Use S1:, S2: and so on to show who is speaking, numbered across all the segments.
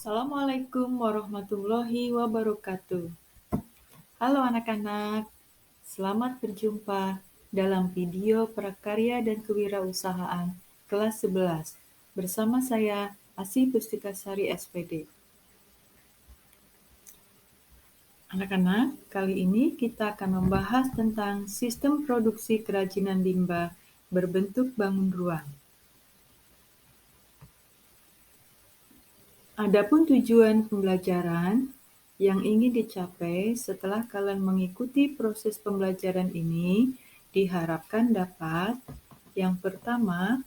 S1: Assalamualaikum warahmatullahi wabarakatuh. Halo anak-anak, selamat berjumpa dalam video prakarya dan kewirausahaan kelas 11 bersama saya Asy Pustikasari SPD. Anak-anak, kali ini kita akan membahas tentang sistem produksi kerajinan limbah berbentuk bangun ruang. Adapun tujuan pembelajaran yang ingin dicapai setelah kalian mengikuti proses pembelajaran ini diharapkan dapat, yang pertama,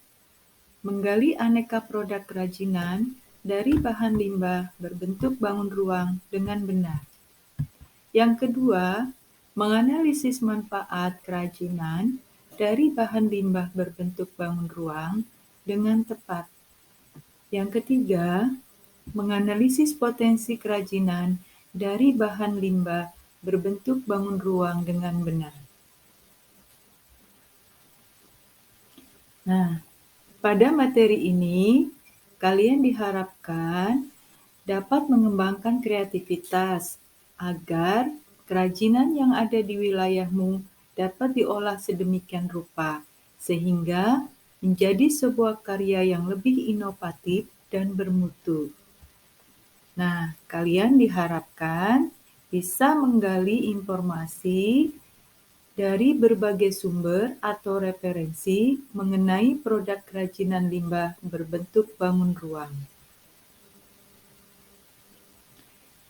S1: menggali aneka produk kerajinan dari bahan limbah berbentuk bangun ruang dengan benar. Yang kedua, menganalisis manfaat kerajinan dari bahan limbah berbentuk bangun ruang dengan tepat. Yang ketiga, menganalisis potensi kerajinan dari bahan limbah berbentuk bangun ruang dengan benar. Nah, pada materi ini, kalian diharapkan dapat mengembangkan kreativitas agar kerajinan yang ada di wilayahmu dapat diolah sedemikian rupa, sehingga menjadi sebuah karya yang lebih inovatif dan bermutu. Nah, kalian diharapkan bisa menggali informasi dari berbagai sumber atau referensi mengenai produk kerajinan limbah berbentuk bangun ruang.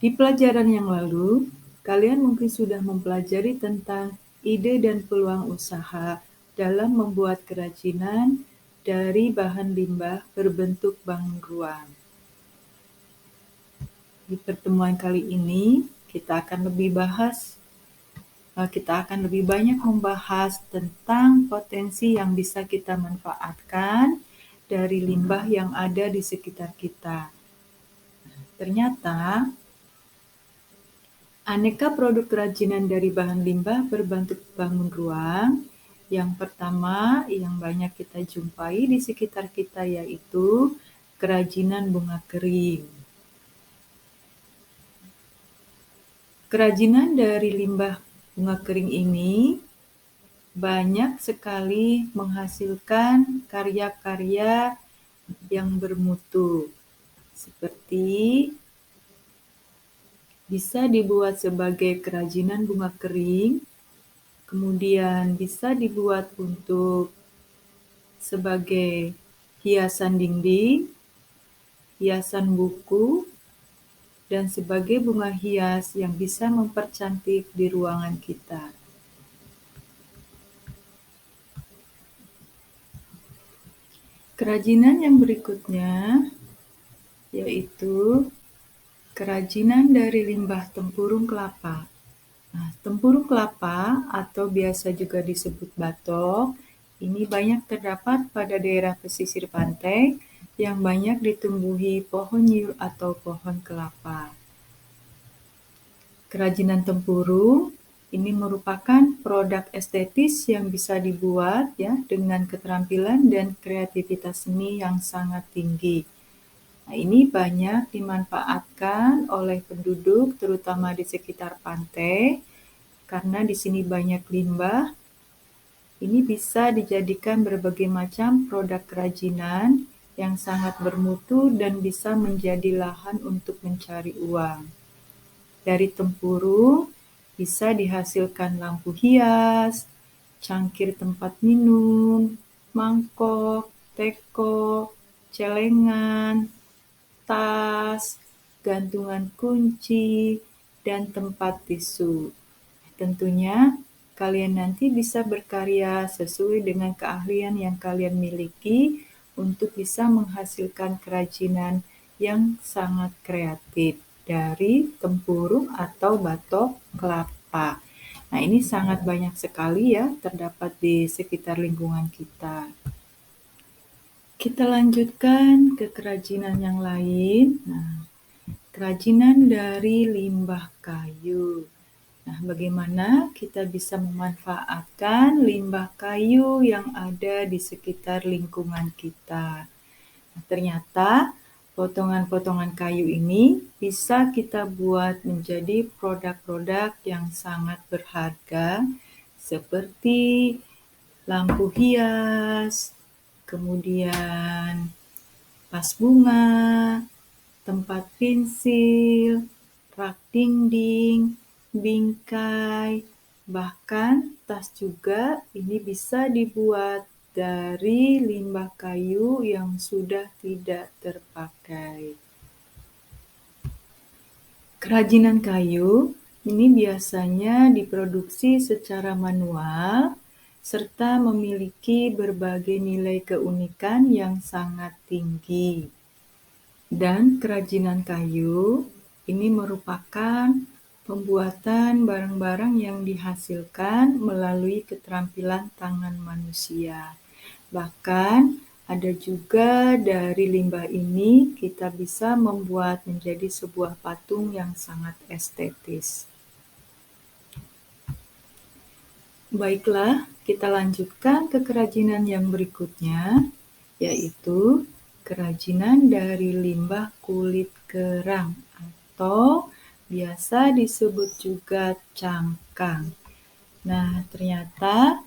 S1: Di pelajaran yang lalu, kalian mungkin sudah mempelajari tentang ide dan peluang usaha dalam membuat kerajinan dari bahan limbah berbentuk bangun ruang. Di pertemuan kali ini, kita akan lebih banyak membahas tentang potensi yang bisa kita manfaatkan dari limbah yang ada di sekitar kita. Ternyata, aneka produk kerajinan dari bahan limbah berbentuk bangun ruang. Yang pertama, yang banyak kita jumpai di sekitar kita yaitu kerajinan bunga kering. Kerajinan dari limbah bunga kering ini banyak sekali menghasilkan karya-karya yang bermutu, seperti bisa dibuat sebagai kerajinan bunga kering, kemudian bisa dibuat untuk sebagai hiasan dinding, hiasan buku, dan sebagai bunga hias yang bisa mempercantik di ruangan kita. Kerajinan yang berikutnya yaitu kerajinan dari limbah tempurung kelapa. Nah, tempurung kelapa atau biasa juga disebut batok, ini banyak terdapat pada daerah pesisir pantai yang banyak ditumbuhi pohon nyur atau pohon kelapa. Kerajinan tempurung ini merupakan produk estetis yang bisa dibuat dengan keterampilan dan kreativitas seni yang sangat tinggi. Nah, ini banyak dimanfaatkan oleh penduduk terutama di sekitar pantai karena di sini banyak limbah. Ini bisa dijadikan berbagai macam produk kerajinan yang sangat bermutu dan bisa menjadi lahan untuk mencari uang. Dari tempurung bisa dihasilkan lampu hias, cangkir tempat minum, mangkok, teko, celengan, tas, gantungan kunci, dan tempat tisu. Tentunya kalian nanti bisa berkarya sesuai dengan keahlian yang kalian miliki untuk bisa menghasilkan kerajinan yang sangat kreatif dari tempurung atau batok kelapa. Nah, ini sangat banyak sekali terdapat di sekitar lingkungan kita. Kita lanjutkan ke kerajinan yang lain. Nah, kerajinan dari limbah kayu. Nah, bagaimana kita bisa memanfaatkan limbah kayu yang ada di sekitar lingkungan kita? Nah, ternyata Potongan-potongan kayu ini bisa kita buat menjadi produk-produk yang sangat berharga seperti lampu hias, kemudian vas bunga, tempat pensil, rak dinding, bingkai, bahkan tas juga ini bisa dibuat dari limbah kayu yang sudah tidak terpakai. Kerajinan kayu ini biasanya diproduksi secara manual serta memiliki berbagai nilai keunikan yang sangat tinggi. Dan kerajinan kayu ini merupakan pembuatan barang-barang yang dihasilkan melalui keterampilan tangan manusia. Bahkan ada juga dari limbah ini kita bisa membuat menjadi sebuah patung yang sangat estetis. Baiklah, kita lanjutkan ke kerajinan yang berikutnya, yaitu kerajinan dari limbah kulit kerang atau biasa disebut juga cangkang. Nah, ternyata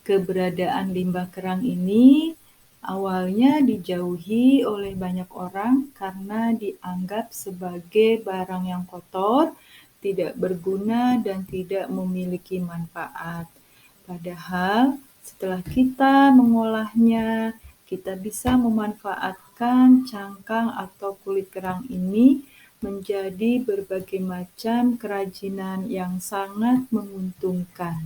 S1: keberadaan limbah kerang ini awalnya dijauhi oleh banyak orang karena dianggap sebagai barang yang kotor, tidak berguna, dan tidak memiliki manfaat. Padahal setelah kita mengolahnya, kita bisa memanfaatkan cangkang atau kulit kerang ini menjadi berbagai macam kerajinan yang sangat menguntungkan.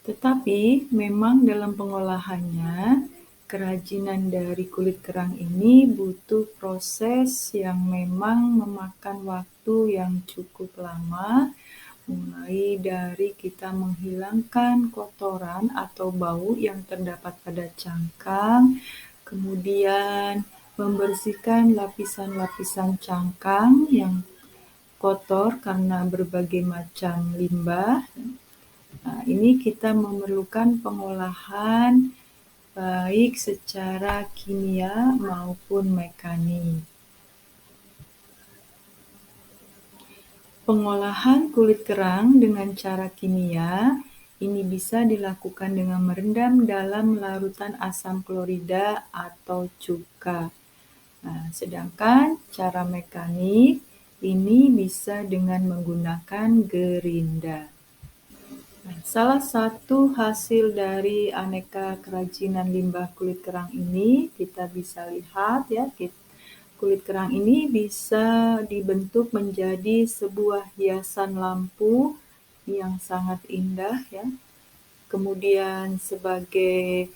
S1: Tetapi memang dalam pengolahannya, kerajinan dari kulit kerang ini butuh proses yang memang memakan waktu yang cukup lama, mulai dari kita menghilangkan kotoran atau bau yang terdapat pada cangkang, kemudian membersihkan lapisan-lapisan cangkang yang kotor karena berbagai macam limbah. Nah, ini kita memerlukan pengolahan baik secara kimia maupun mekanik. Pengolahan kulit kerang dengan cara kimia ini bisa dilakukan dengan merendam dalam larutan asam klorida atau cuka. Nah, sedangkan cara mekanik ini bisa dengan menggunakan gerinda. Nah, salah satu hasil dari aneka kerajinan limbah kulit kerang ini kita bisa lihat ya, kulit kerang ini bisa dibentuk menjadi sebuah hiasan lampu yang sangat indah ya. Kemudian sebagai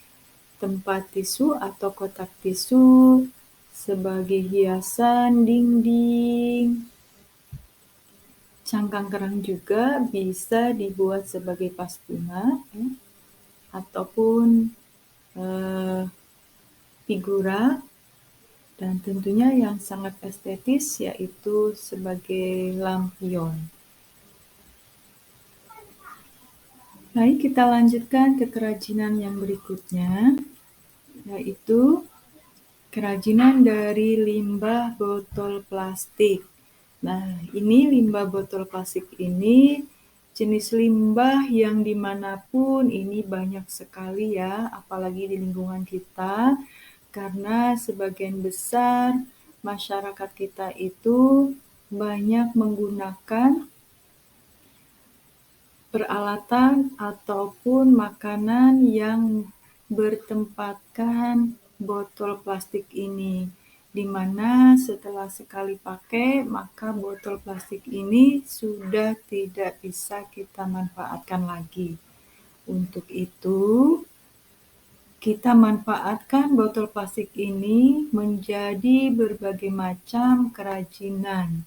S1: tempat tisu atau kotak tisu, sebagai hiasan dinding. Cangkang kerang juga bisa dibuat sebagai vas bunga ya, ataupun figura, dan tentunya yang sangat estetis yaitu sebagai lampion. Baik, kita lanjutkan ke kerajinan yang berikutnya, yaitu kerajinan dari limbah botol plastik. Nah, ini limbah botol plastik ini jenis limbah yang dimanapun ini banyak sekali ya, apalagi di lingkungan kita, karena sebagian besar masyarakat kita itu banyak menggunakan peralatan ataupun makanan yang bertempatkan botol plastik ini, di mana setelah sekali pakai, maka botol plastik ini sudah tidak bisa kita manfaatkan lagi. Untuk itu, kita manfaatkan botol plastik ini menjadi berbagai macam kerajinan.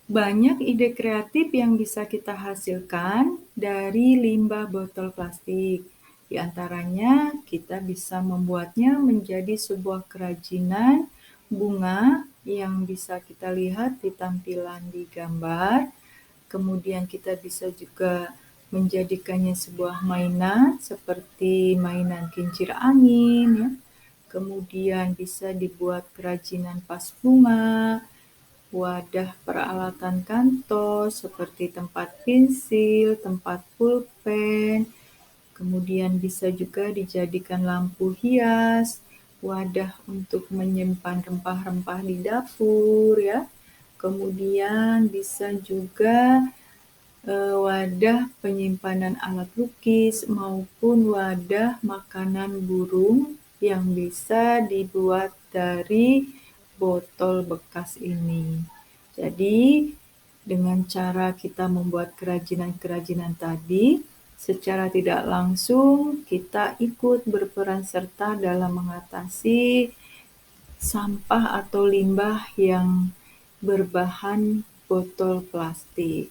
S1: Banyak ide kreatif yang bisa kita hasilkan dari limbah botol plastik. Di antaranya, kita bisa membuatnya menjadi sebuah kerajinan bunga yang bisa kita lihat di tampilan di gambar. Kemudian kita bisa juga menjadikannya sebuah mainan seperti mainan kincir angin, ya. kemudian bisa dibuat kerajinan vas bunga, wadah peralatan kantor seperti tempat pensil, tempat pulpen, kemudian bisa juga dijadikan lampu hias, wadah untuk menyimpan rempah-rempah di dapur ya. Kemudian bisa juga wadah penyimpanan alat lukis maupun wadah makanan burung yang bisa dibuat dari botol bekas ini. Jadi, dengan cara kita membuat kerajinan-kerajinan tadi, secara tidak langsung kita ikut berperan serta dalam mengatasi sampah atau limbah yang berbahan botol plastik.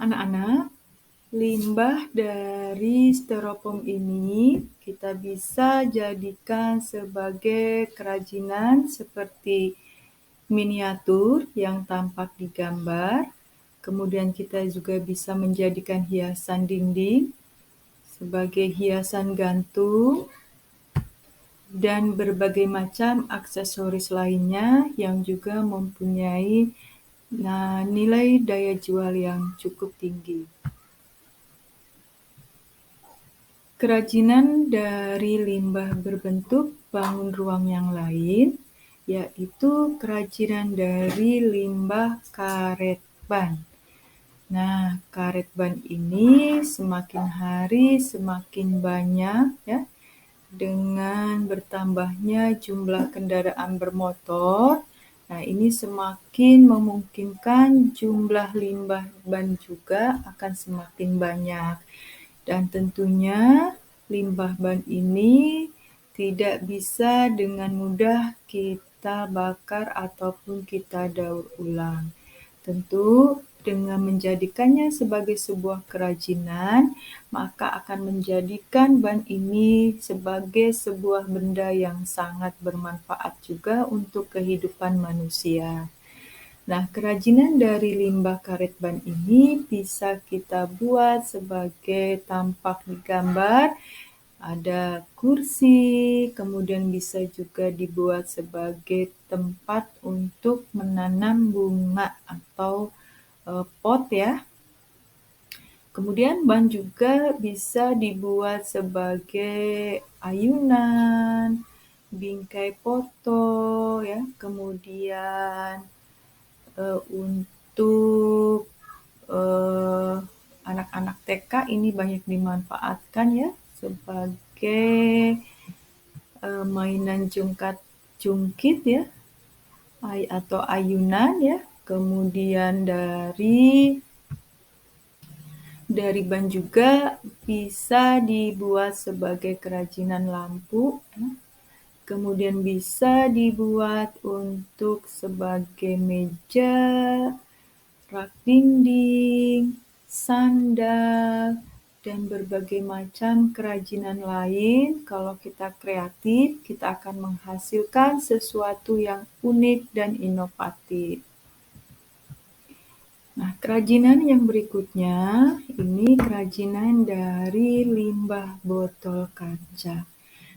S1: Anak-anak, limbah dari styrofoam ini kita bisa jadikan sebagai kerajinan seperti miniatur yang tampak di gambar. Kemudian kita juga bisa menjadikan hiasan dinding sebagai hiasan gantung dan berbagai macam aksesoris lainnya yang juga mempunyai nilai daya jual yang cukup tinggi. Kerajinan dari limbah berbentuk bangun ruang yang lain, yaitu kerajinan dari limbah karet ban. Nah, karet ban ini semakin hari semakin banyak ya, dengan bertambahnya jumlah kendaraan bermotor. Nah, ini semakin memungkinkan jumlah limbah ban juga akan semakin banyak. Dan tentunya limbah ban ini tidak bisa dengan mudah kita bakar ataupun kita daur ulang. Tentu dengan menjadikannya sebagai sebuah kerajinan, maka akan menjadikan ban ini sebagai sebuah benda yang sangat bermanfaat juga untuk kehidupan manusia. Nah, kerajinan dari limbah karet ban ini bisa kita buat sebagai tampak di gambar. Ada kursi, kemudian bisa juga dibuat sebagai tempat untuk menanam bunga atau pot ya. Kemudian ban juga bisa dibuat sebagai ayunan, bingkai foto ya, kemudian untuk anak-anak TK ini banyak dimanfaatkan ya sebagai mainan jungkit ya atau ayunan ya. Kemudian dari ban juga bisa dibuat sebagai kerajinan lampu ya. Kemudian bisa dibuat untuk sebagai meja, rak dinding, sandal, dan berbagai macam kerajinan lain. Kalau kita kreatif, kita akan menghasilkan sesuatu yang unik dan inovatif. Nah, kerajinan yang berikutnya, ini kerajinan dari limbah botol kaca.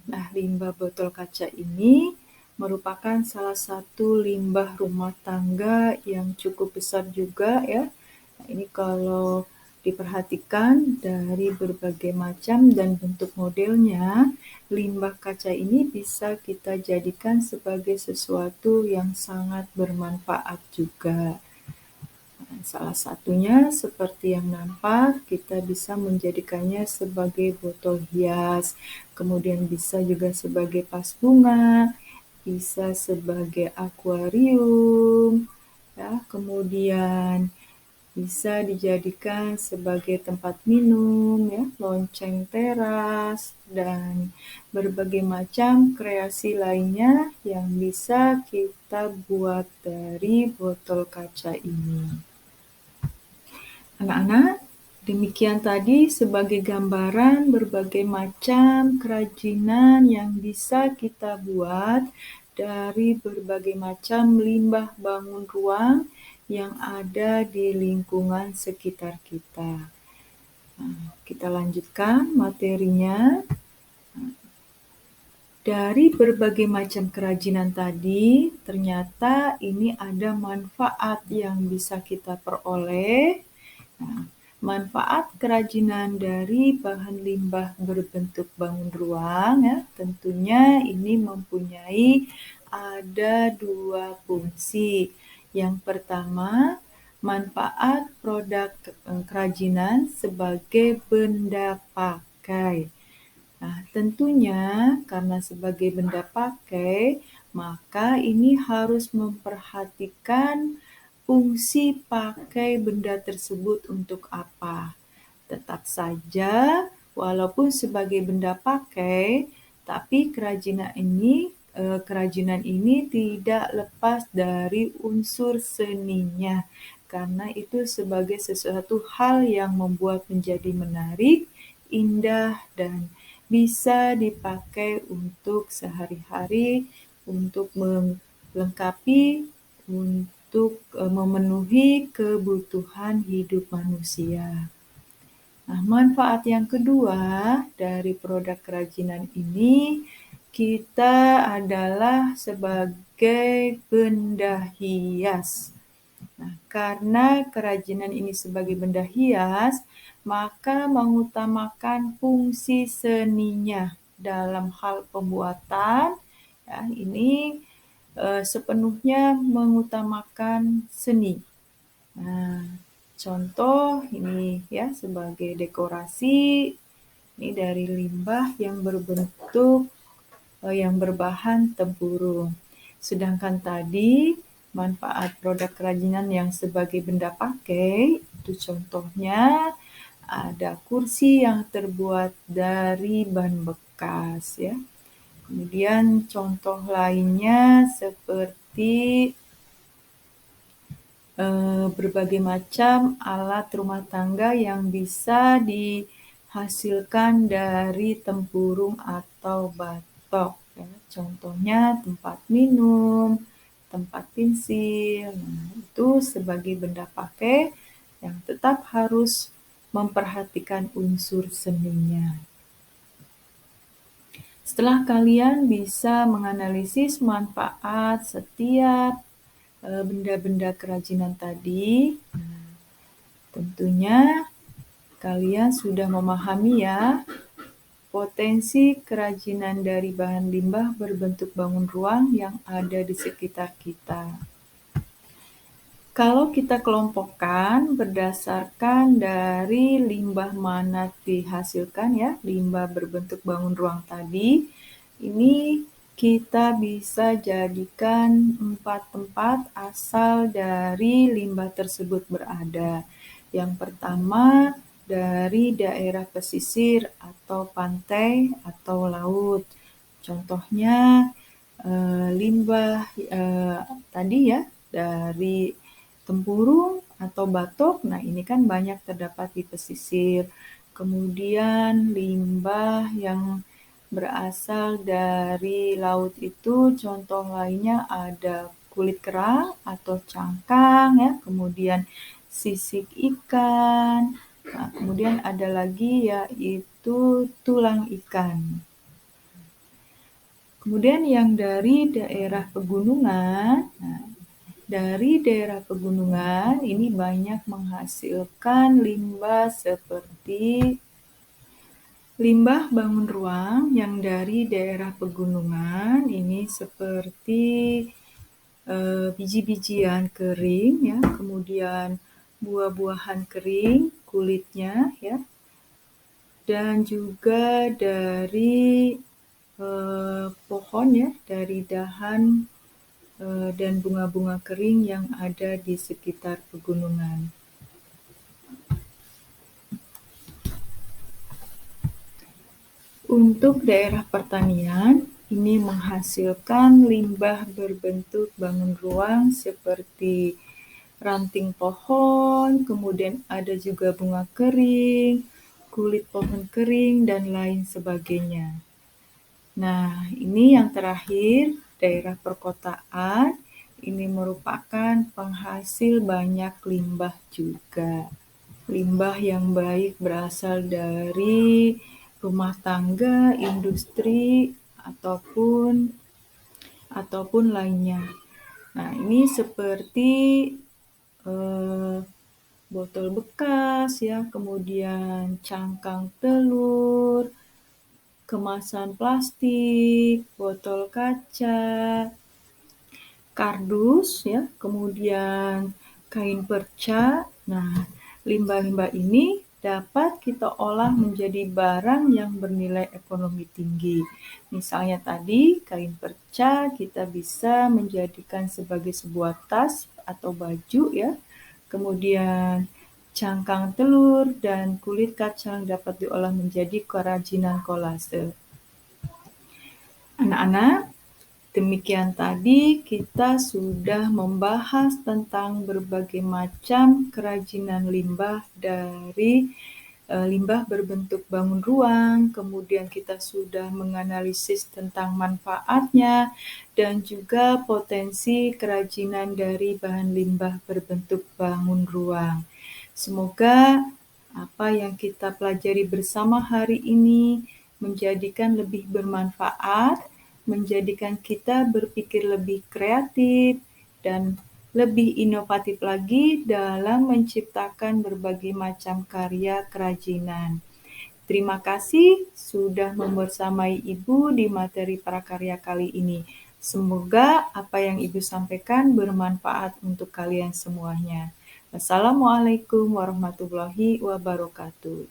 S1: Nah, limbah botol kaca ini merupakan salah satu limbah rumah tangga yang cukup besar juga ya. Nah, ini kalau diperhatikan dari berbagai macam dan bentuk modelnya, limbah kaca ini bisa kita jadikan sebagai sesuatu yang sangat bermanfaat juga. Nah, salah satunya seperti yang nampak, kita bisa menjadikannya sebagai botol hias, kemudian bisa juga sebagai vas bunga, bisa sebagai akuarium, ya, kemudian bisa dijadikan sebagai tempat minum, ya, lonceng teras, dan berbagai macam kreasi lainnya yang bisa kita buat dari botol kaca ini. Anak-anak, demikian tadi sebagai gambaran berbagai macam kerajinan yang bisa kita buat dari berbagai macam limbah bangun ruang yang ada di lingkungan sekitar kita. Nah, kita lanjutkan materinya. Dari berbagai macam kerajinan tadi, ternyata ini ada manfaat yang bisa kita peroleh. Nah, manfaat kerajinan dari bahan limbah berbentuk bangun ruang, ya, tentunya ini mempunyai ada 2 fungsi. Yang pertama, manfaat produk kerajinan sebagai benda pakai. Nah, tentunya karena sebagai benda pakai, maka ini harus memperhatikan fungsi pakai benda tersebut untuk apa. Tetap saja, walaupun sebagai benda pakai, tapi kerajinan ini tidak lepas dari unsur seninya, karena itu sebagai sesuatu hal yang membuat menjadi menarik, indah, dan bisa dipakai untuk sehari-hari, untuk melengkapi, untuk memenuhi kebutuhan hidup manusia. Nah, manfaat yang kedua dari produk kerajinan ini, kita adalah sebagai benda hias. Nah, karena kerajinan ini sebagai benda hias, maka mengutamakan fungsi seninya dalam hal pembuatan. Ya, ini sepenuhnya mengutamakan seni. Nah, contoh ini ya sebagai dekorasi, ini dari limbah yang berbahan tempurung. Sedangkan tadi manfaat produk kerajinan yang sebagai benda pakai, itu contohnya ada kursi yang terbuat dari ban bekas, ya. Kemudian contoh lainnya seperti berbagai macam alat rumah tangga yang bisa dihasilkan dari tempurung atau batok. Ya. Contohnya tempat minum, tempat pensil. Nah, itu sebagai benda pakai yang tetap harus memperhatikan unsur seninya. Setelah kalian bisa menganalisis manfaat setiap benda-benda kerajinan tadi, tentunya kalian sudah memahami ya potensi kerajinan dari bahan limbah berbentuk bangun ruang yang ada di sekitar kita. Kalau kita kelompokkan berdasarkan dari limbah mana dihasilkan ya, limbah berbentuk bangun ruang tadi, ini kita bisa jadikan 4 tempat asal dari limbah tersebut berada. Yang pertama, dari daerah pesisir atau pantai atau laut. Contohnya limbah tadi ya, dari tempurung atau batok. Nah, ini kan banyak terdapat di pesisir. Kemudian limbah yang berasal dari laut itu contoh lainnya ada kulit kerang atau cangkang ya, kemudian sisik ikan. Nah, kemudian ada lagi yaitu tulang ikan. Kemudian yang dari daerah pegunungan, nah, dari daerah pegunungan ini banyak menghasilkan limbah seperti limbah bangun ruang yang dari daerah pegunungan ini seperti biji-bijian kering ya, kemudian buah-buahan kering, kulitnya ya, dan juga dari pohon ya, dari dahan dan bunga-bunga kering yang ada di sekitar pegunungan. Untuk daerah pertanian, ini menghasilkan limbah berbentuk bangun ruang seperti ranting pohon, kemudian ada juga bunga kering, kulit pohon kering, dan lain sebagainya. Nah, ini yang terakhir, daerah perkotaan, ini merupakan penghasil banyak limbah juga. Limbah yang baik berasal dari rumah tangga, industri, ataupun lainnya. Nah, ini seperti botol bekas ya, kemudian cangkang telur, kemasan plastik, botol kaca, kardus ya, kemudian kain perca. Nah, limbah-limbah ini dapat kita olah menjadi barang yang bernilai ekonomi tinggi. Misalnya tadi kain perca kita bisa menjadikan sebagai sebuah tas atau baju ya. Kemudian cangkang telur dan kulit kacang dapat diolah menjadi kerajinan kolase. Anak-anak, demikian tadi kita sudah membahas tentang berbagai macam kerajinan limbah dari limbah berbentuk bangun ruang, kemudian kita sudah menganalisis tentang manfaatnya dan juga potensi kerajinan dari bahan limbah berbentuk bangun ruang. Semoga apa yang kita pelajari bersama hari ini menjadikan lebih bermanfaat, menjadikan kita berpikir lebih kreatif dan lebih inovatif lagi dalam menciptakan berbagai macam karya kerajinan. Terima kasih sudah membersamai Ibu di materi prakarya kali ini. Semoga apa yang Ibu sampaikan bermanfaat untuk kalian semuanya. Wassalamualaikum warahmatullahi wabarakatuh.